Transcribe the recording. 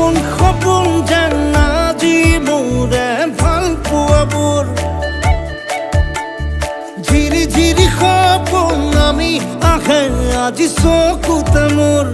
সপোন যেন আজি মোৰে ভাল পোৱাবোৰ ঝিৰি ঝিৰি সপোন আমি আহে আজি চকুতে মোৰ